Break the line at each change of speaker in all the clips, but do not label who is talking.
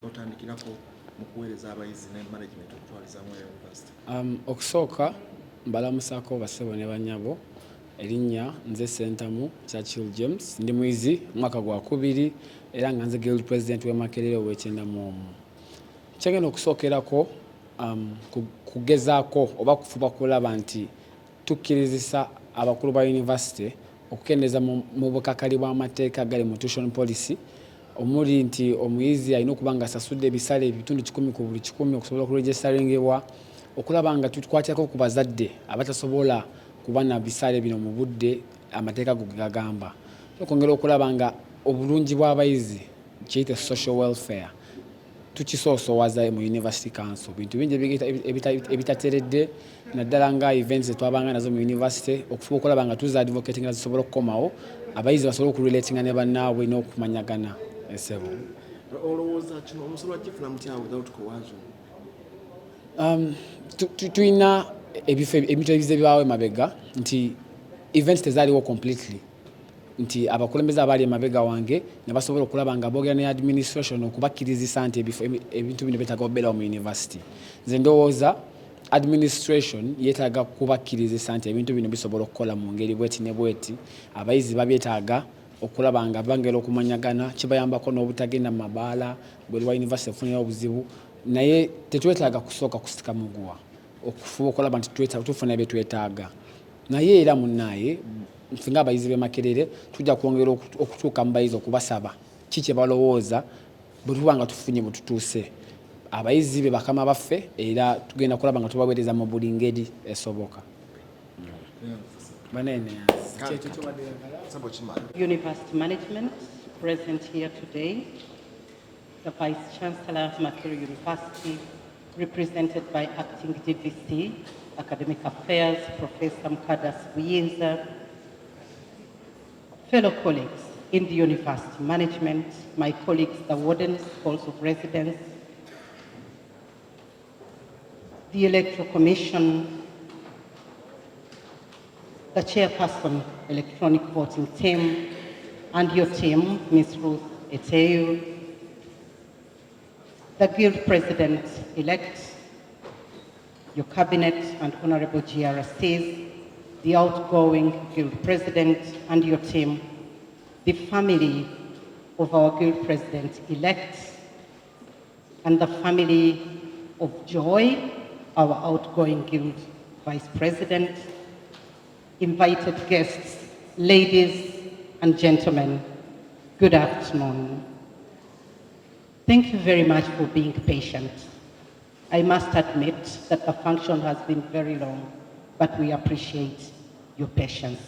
otandikirako mu kuweereza abayizi ne management okutwaliza mu university?
Okusooka mbalamusako basebo ne banyabo erinnya nze Sentamu Churchill James ndi muyizi mwaka gwa 2 era nga nze guild president we Makerere w'ekyenda mu omu. Kyagenda okusookerako kugezaako oba kufuba kulaba nti tukkirizisa abakulu ba university okukendeeza mu bukakali bw'amateeka gali mu tuition policy omuli nti omuyizi alina okuba nga asasudde ebisale ebitundu 10 ku buli 10 okusobola okuregistaringibwa, okulaba nga tukwatako ku bazadde abatasobola kuba na bisale bino mu budde amateeka go gagamba, okwongera okulaba nga obulungi bw'abayizi kiyite social welfare tukisoosowaza mu University Council. Bintu bingi ebitateredde naddala nga events zetwabanga nazo mu university okufuba okulaba nga tuza advocating nga zisobola okukomawo abayizi basobola okurelatinga ne bannaabwe n'okumanyagana esebo.
Olowooza kino omusobola kifuna mutya without coercion?
Tulina ebintu ebizebyawo emabega nti events tezaaliwo completely nti abakulembeze abaali emabega wange ne basobola okulaba nga boogera ne administration okubakkirizisa nti ebintu bino betaaga obeerawo mu university. Nze ndowooza administration yeetaaga kubakkirizisa nti ebintu bino bisobola okukola mu ngeri bweti ne bweti, abayizi babyetaaga okulaba nga bangera okumanyagana, kibayambako n'obutagenda mu mabaala bwe lwa university efunira obuzibu, naye tetwetaaga kusooka kusika muguwa okufuba okulaba nti tufuna bye twetaaga. Naye era munnaye ffe ng'abayizi b'e Makerere tujja kwongera okutuuka mu bayizi okubasaba ki kye balowooza bwe tuba nga tufunye bwe tutuuse. Abayizi be bakama baffe era tugenda kulaba nga tubaweereza mu buli ngeri esoboka.
University management present here today, the Vice Chancellor of Makerere University, represented by Acting DVC, Academic Affairs, Professor Mkadas Buyinza, fellow colleagues in the university management, my colleagues, the wardens, halls of residence, the Electoral Commission, the chairperson, electronic voting team, and your team, Ms. Ruth Eteyu, the Guild President-elect, your cabinet and honorable GRCs, the outgoing Guild President and your team, the family of our Guild President-elect, and the family of Joy, our outgoing Guild Vice President, invited guests, ladies and gentlemen, good afternoon. Thank you very much for being patient. I must admit that the function has been very long, but we appreciate your patience.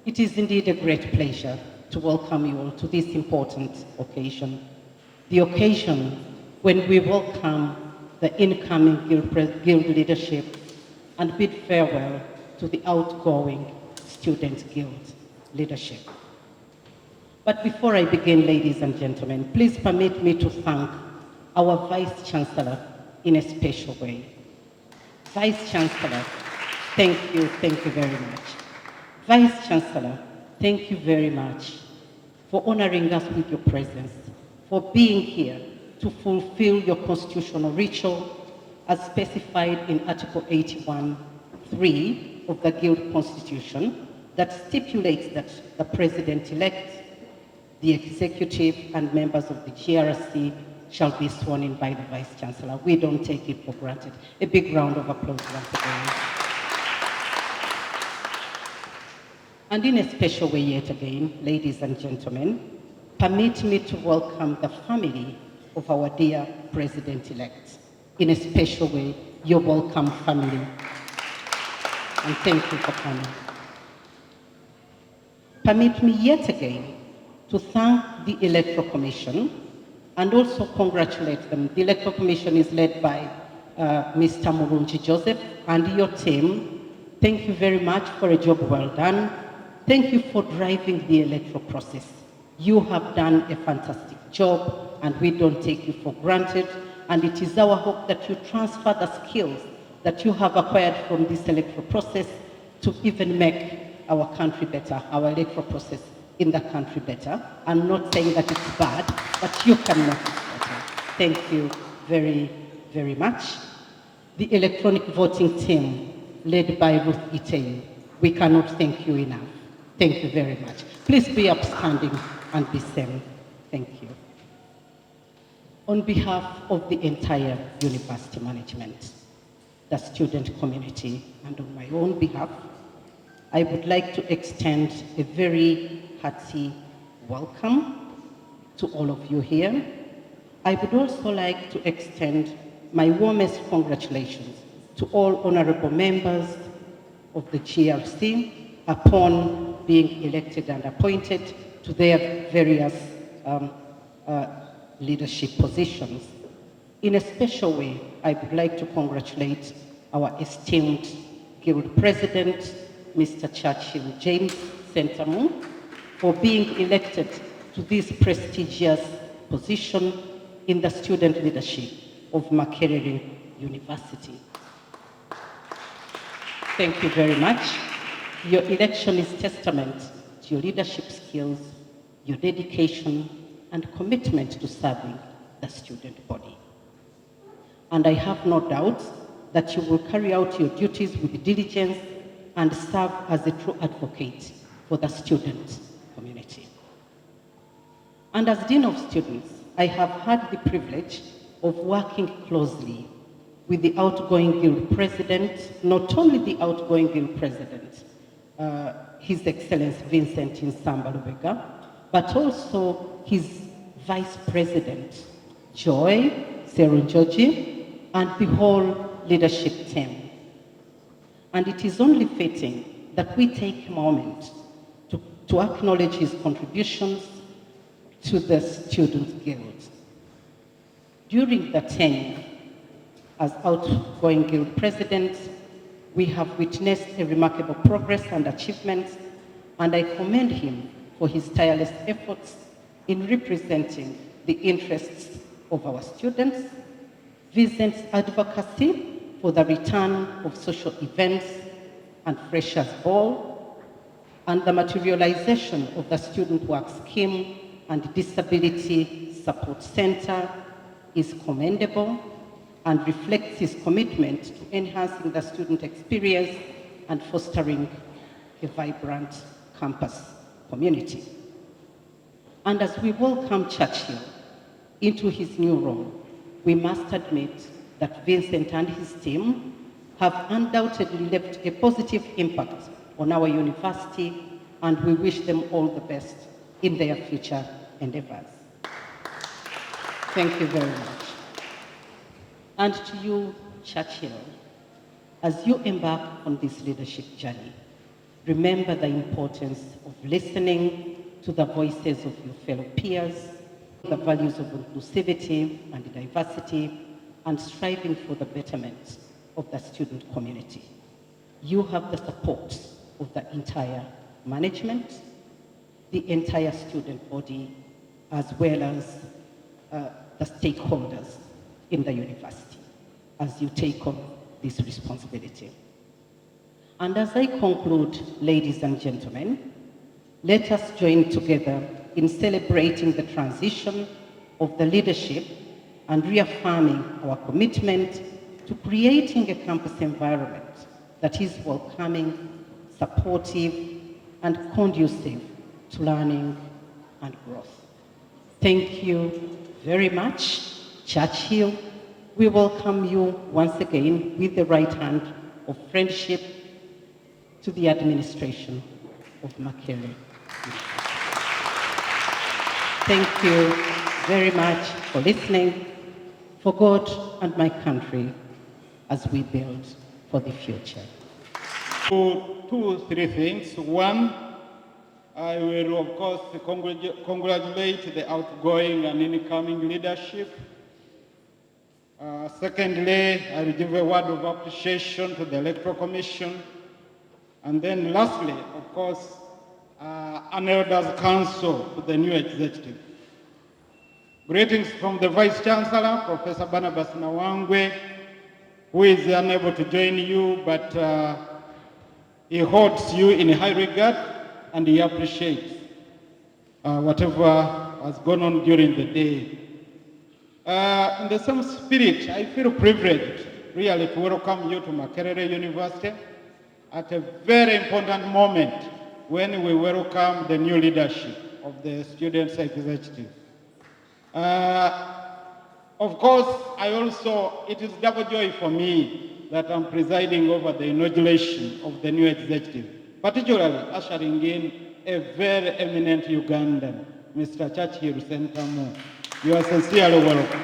It is indeed a great pleasure to welcome you all to this important occasion, the occasion when we welcome the incoming Guild leadership and bid farewell to the outgoing Student Guild leadership. But before I begin, ladies and gentlemen, please permit me to thank our Vice Chancellor in a special way. Vice Chancellor, thank you very much. Vice Chancellor, thank you very much for honoring us with your presence, for being here to fulfill your constitutional ritual as specified in Article 81(3) of the Guild Constitution that stipulates that the President-elect, the Executive and members of the GRC shall be sworn in by the Vice Chancellor. We don't take it for granted. A big round of applause once again. And in a special way yet again, ladies and gentlemen, permit me to welcome the family of our dear President-elect. In a special way, you're welcome, family. And thank you for coming. Permit me yet again to thank the Electoral Commission and also congratulate them. The Electoral Commission is led by Mr. Murunji Joseph and your team. Thank you very much for a job well done. Thank you for driving the electoral process. You have done a fantastic job and we don't take you for granted. And it is our hope that you transfer the skills that you have acquired from this electoral process to even make our country better, our electoral process in the country better. I'm not saying that it's bad, but you can make it better. Thank you very, very much. The electronic voting team, led by Ruth Iteyu, we cannot thank you enough. Thank you very much. Please be upstanding and be seen. Thank you. On behalf of the entire university management, the student community, and on my own behalf, I would like to extend a very hearty welcome to all of you here. I would also like to extend my warmest congratulations to all honorable members of the GRC upon being elected and appointed to their various leadership positions. In a special way, I would like to congratulate our esteemed Guild President, Mr. Churchill James Sentamu, for being elected to this prestigious position in the student leadership of Makerere University. Thank you very much. Your election is testament to your leadership skills, your dedication, and commitment to serving the student body. And I have no doubt that you will carry out your duties with diligence and serve as a true advocate for the student community. And as Dean of Students, I have had the privilege of working closely with the outgoing Guild President, not only the outgoing Guild President, His Excellency Vincent Nsamba Lubega, but also his Vice President, Joy Serunjoji, and the whole leadership team. And it is only fitting that we take a moment to acknowledge his contributions to the Student Guild. During the tenure as outgoing Guild President, we have witnessed a remarkable progress and achievements, and I commend him for his tireless efforts in representing the interests of our students, Vincent's advocacy for the return of social events and Freshers' Ball, and the materialization of the Student Work Scheme and Disability Support Center is commendable and reflects his commitment to enhancing the student experience and fostering a vibrant campus community. And as we welcome Churchill into his new role, we must admit that Vincent and his team have undoubtedly left a positive impact on our university, and we wish them all the best in their future endeavors. Thank you very much. And to you, Churchill, as you embark on this leadership journey, remember the importance of listening to the voices of your fellow peers, the values of inclusivity and diversity, and striving for the betterment of the student community. You have the support of the entire management, the entire student body, as well as the stakeholders in the university as you take on this responsibility. And as I conclude, ladies and gentlemen, let us join together in celebrating the transition of the leadership and reaffirming our commitment to creating a campus environment that is welcoming, supportive, and conducive to learning and growth. Thank you very much, Churchill. We welcome you once again with the right hand of friendship to the administration of Makerere. Thank you very much for listening, for God and my country as we build for the future.
Three things. One, I will of course congratulate the outgoing and incoming leadership. Secondly, I will give a word of appreciation to the Electoral Commission. And then lastly, of course, an Elders Council to the new executive. Greetings from the Vice Chancellor, Professor Barnabas Nawangwe, who is unable to join you, but he holds you in high regard and he appreciates whatever has gone on during the day. In the same spirit, I feel privileged really to welcome you to Makerere University at a very important moment when we welcome the new leadership of the Students' Executive. Of course, it is double joy for me that I'm presiding over the inauguration of the new executive, particularly ushering in a very eminent Ugandan, Mr. Chancellor Sentamu. You are sincerely welcome.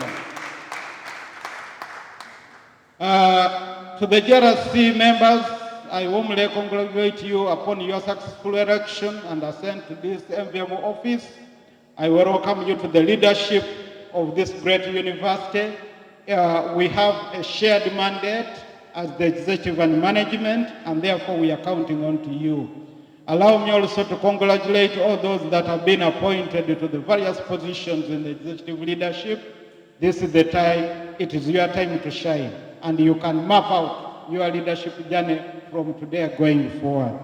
To the JRC members, I warmly congratulate you upon your successful election and ascent to this enviable office. I welcome you to the leadership of this great university. We have a shared mandate as the executive and management, and therefore we are counting on to you. Allow me also to congratulate all those that have been appointed to the various positions in the executive leadership. This is the time, it is your time to shine, and you can map out your leadership journey from today going forward.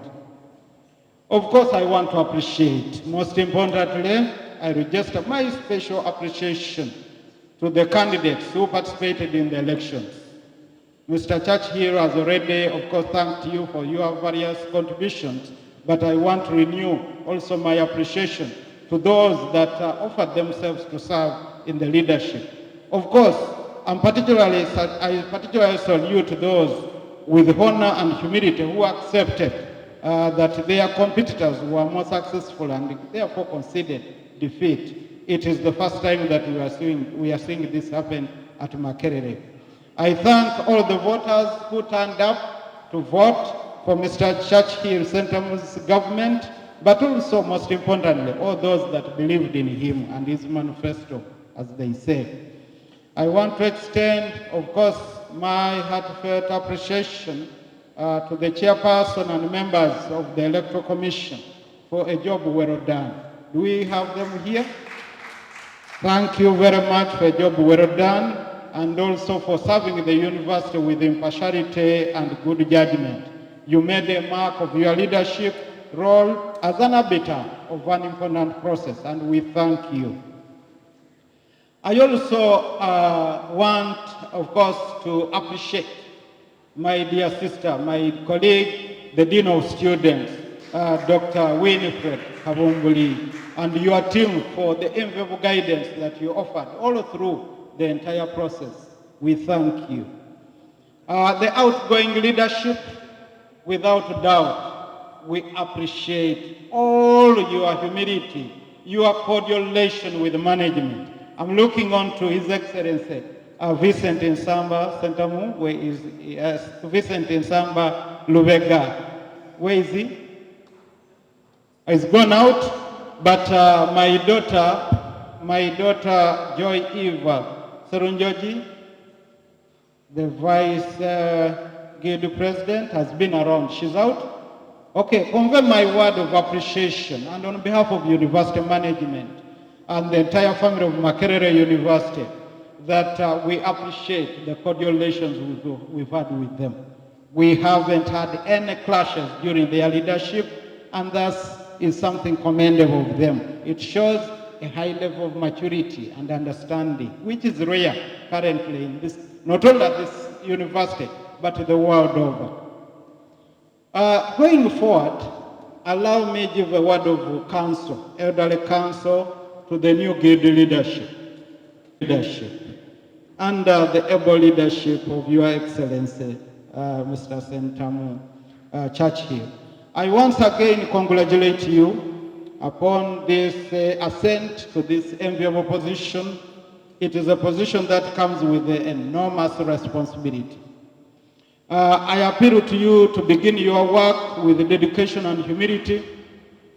Of course, I want to appreciate, most importantly, I register my special appreciation to the candidates who participated in the elections. Mr. Church here has already, of course, thanked you for your various contributions, but I want to renew also my appreciation to those that offered themselves to serve in the leadership. Of course, I particularly salute those with honor and humility who accepted that their competitors were more successful and therefore conceded defeat. It is the first time that we are seeing this happen at Makerere. I thank all the voters who turned up to vote for Mr. Churchill Sentamu's government, but also, most importantly, all those that believed in him and his manifesto, as they say. I want to extend, of course, my heartfelt appreciation to the chairperson and members of the Electoral Commission for a job well done. Do we have them here? Thank you very much for a job well done, and also for serving the university with impartiality and good judgment. You made a mark of your leadership role as an arbiter of an important process, and we thank you. I also want, of course, to appreciate my dear sister, my colleague, the Dean of Students, Dr. Winifred Kabumbuli, and your team for the enviable guidance that you offered all through the entire process. We thank you. The outgoing leadership, without doubt, we appreciate all your humility, your cordial relation with management. I'm looking on to His Excellency, Vincent Nsamba Sentamu, where is Vincent Nsamba Lubega. Where is he? He's gone out, but my daughter Joy Eva Serunjoji, the Vice Guild President, has been around. She's out? Okay, convey my word of appreciation, and on behalf of university management and the entire family of Makerere University, that we appreciate the cordial relations we've had with them. We haven't had any clashes during their leadership, and thus is something commendable of them. It shows a high level of maturity and understanding, which is rare currently in this, not only at this university, but the world over. Going forward, allow me to give a word of counsel, elderly counsel, to the new guild leadership, under the able leadership of Your Excellency, Mr. Sentamu Churchill. I once again congratulate you upon this ascent to this enviable position. It is a position that comes with enormous responsibility. I appeal to you to begin your work with dedication and humility,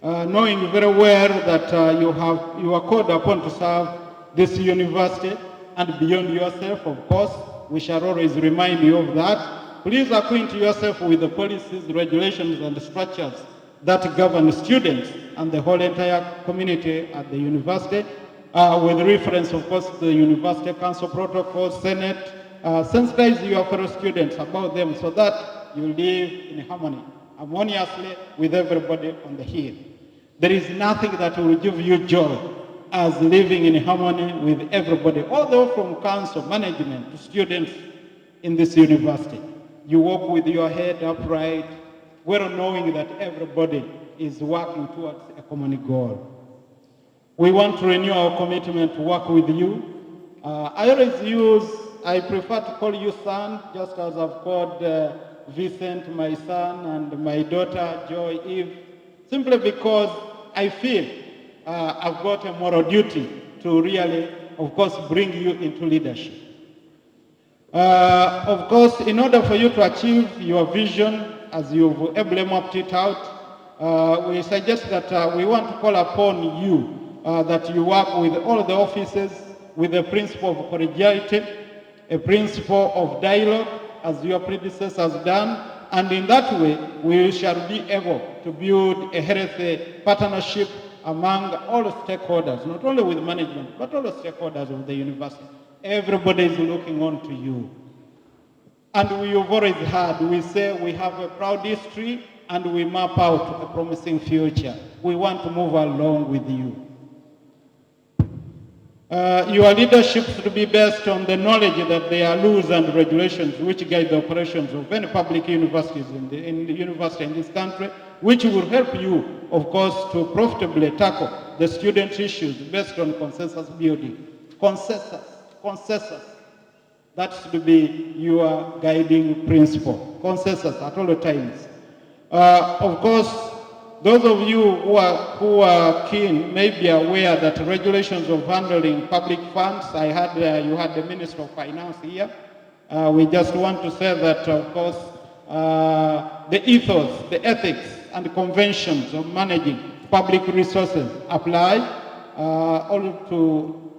knowing very well that you are called upon to serve this university and beyond yourself, of course. We shall always remind you of that. Please acquaint yourself with the policies, regulations, and structures that govern students and the whole entire community at the university, with reference, of course, to the University Council Protocol, Senate. Sensitize your fellow students about them so that you live in harmony, harmoniously with everybody on the hill. There is nothing that will give you joy as living in harmony with everybody, all the way from council, management, to students in this university. You walk with your head upright, well knowing that everybody is working towards a common goal. We want to renew our commitment to work with you. I prefer to call you son, just as I've called Vincent, my son, and my daughter, Joy Eve, simply because I feel I've got a moral duty to really, of course, bring you into leadership. Of course, in order for you to achieve your vision, as you've ably mapped it out, we suggest that we want to call upon you that you work with all the offices with the principle of collegiality, a principle of dialogue, as your predecessors done, and in that way, we shall be able to build a healthy partnership among all stakeholders, not only with management, but all the stakeholders of the university. Everybody is looking on to you. And we've always heard, we say we have a proud history and we map out a promising future. We want to move along with you. Your leadership should be based on the knowledge that there are rules and regulations which guide the operations of any public universities in the university in this country, which will help you, of course, to profitably tackle the student issues based on consensus building. Consensus. That should be your guiding principle. Consensus at all times. Of course, those of you who are keen may be aware that regulations of handling public funds, I had you had the Minister of Finance here. We just want to say that, of course, the ethos, the ethics, and conventions of managing public resources apply.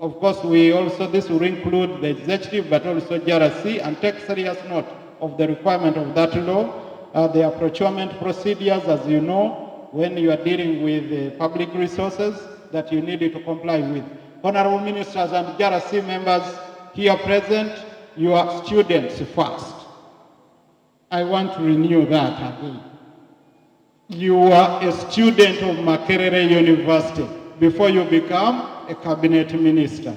Of course, this will include the executive, but also JRC, and take serious note of the requirement of that law. There are procurement procedures, as you know, when you are dealing with public resources that you need to comply with. Honorable ministers and JRC members here present, you are students first. I want to renew that again. You are a student of Makerere University before you become a cabinet minister.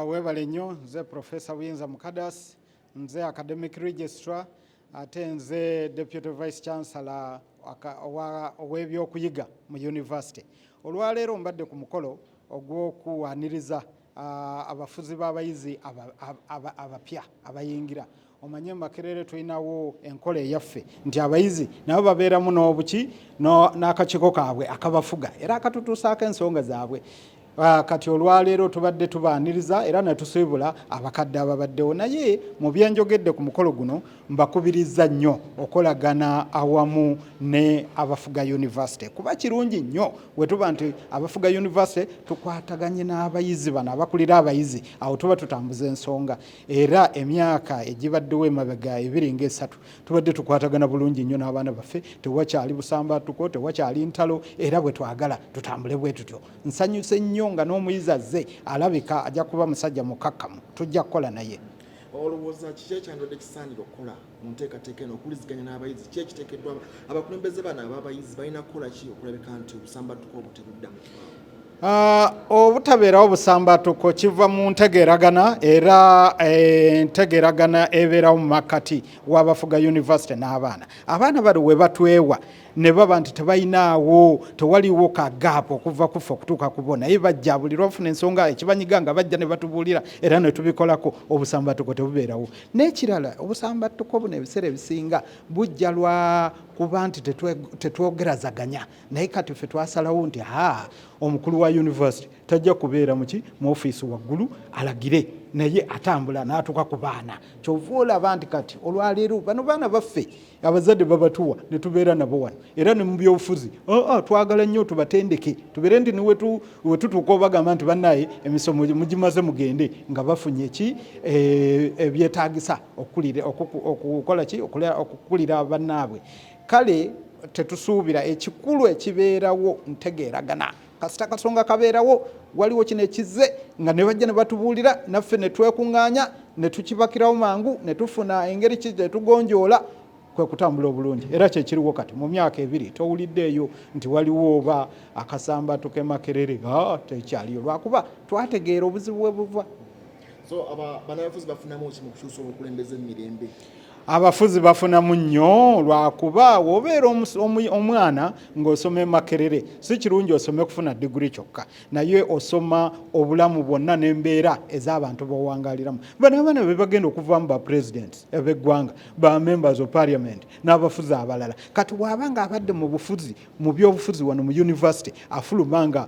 Webale nnyo nze Professor Winza Mukadas, nze academic registrar, ate nze Deputy Vice Chancellor ow'ebyokuyiga mu university. Olwaleero mbadde ku mukolo ogw'okuwaniriza abafuzi b'abayizi abapya abayingira. Omanye Makerere tulinawo enkola eyaffe nti abayizi nabo babeeramu n'obuki n'akakiiko kaabwe akabafuga era akatutuusaako ensonga zaabwe. Kati olwaleero tubadde tubaaniriza era ne tusiibula abakadde ababaddewo, naye mu byenjogedde ku mukolo guno mbakubiriza nnyo okolagana awamu ne abafuga university, kuba kirungi nnyo bwe tuba nti abafuga university tukwataganye n'abayizi bano abakulira abayizi, awo tuba tutambuza ensonga. Era emyaka egibaddewo emabega 2 nga 3 tubadde tukwatagana bulungi nnyo n'abaana baffe, tewakyali busambaatuko, tewakyali ntalo, era bwe twagala tutambule bwe tutyo. Nsanyuse nnyo nga n'omuyizi azze alabika ajja kuba musajja mukakkamu, tujja kukola naye.
Olowooza kiki ekyandibadde kisaanira okukola mu nteekateeka eno okuliziganya n'abayizi? Ki ekiteekeddwa abakulembeze bano ab'abayizi balina kukola ki okulabika nti obusambattuko obwo tebudda mu kibaawo?
Obutabeerawo busambattuko kiva mu ntegeeragana, era entegeeragana ebeerawo mu makkati w'abafuga university n'abaana. Abaana bali we batwewa ne baba nti tebayinaawo, tewaliwo ka gap okuva kufa okutuuka ku bo, naye bajja buli lwafuna ensonga ekibanyiga nga bajja ne batubuulira era ne tubikolako, obusambattuko tebubeerawo. N'ekirala, obusambattuko buno ebiseera ebisinga bujja lwa kuba nti tetwogerazaganya, naye kati ffe twasalawo nti omukulu wa university tajja kubeera mu ofiisi waggulu alagire, naye atambula n'atuuka ku baana. Kyova olaba nti kati olwaleero bano baana baffe abazadde babatuwa ne tubeera nabo wano, era ne mu byobufuzi twagala nnyo tubatendeke, tubeere nti we tutuuka obagamba nti bannaye emisomo mugimaze mugende, nga bafunye ki ebyetaagisa okukola ki okukulira bannaabwe. Kale tetusuubira ekikulu ekibeerawo ntegeeragana. Kasita kasonga kabeerawo, waliwo kino ekizze nga ne bajja ne batubuulira, naffe ne twekuŋŋaanya ne tukibakirawo mangu, ne tufuna engeri ki tetugonjoola kwe kutambula obulungi era kyekiriwo kati mu myaka ebiri towuliddeeyo nti waliwo oba akasambato ke Makerere tekyaliyo lwakuba twategeera obuzibu bwe buva.
So bannabyabufuzi bafunamu ki mu kukyusa obukulembeze emirembe?
Abafuzi bafunamu nnyo lwakuba wobeera omwana ng'osoma e Makerere si kirungi osome kufuna diguri kyokka naye osoma obulamu bwonna n'embeera ez'abantu b'owangaliramu. Bano abaana be bagenda okuvamu ba president eb'eggwanga ba members of parliament n'abafuzi abalala kati bw'aba nga abadde mu bufuzi mu byobufuzi wano mu university afuluma nga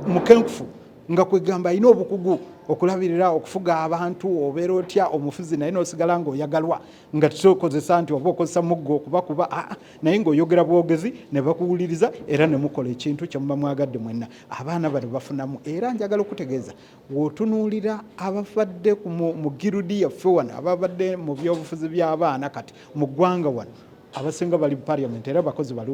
mukenkufu nga kwegamba alina obukugu okulabirira okufuga abantu obeera otya omufuzi naye n'osigala ng'oyagalwa nga tusokozesa nti oba okozesa muggo okubakuba naye ng'oyogera bwogezi ne bakuwuliriza era ne mukola ekintu kye muba mwagadde mwenna. Abaana bano bafunamu era njagala okutegeeza w'otunuulira abafadde mu girudi yaffe wano ababadde mu byobufuzi by'abaana kati mu ggwanga wano abasinga bali mu parliament era bakozi balungi.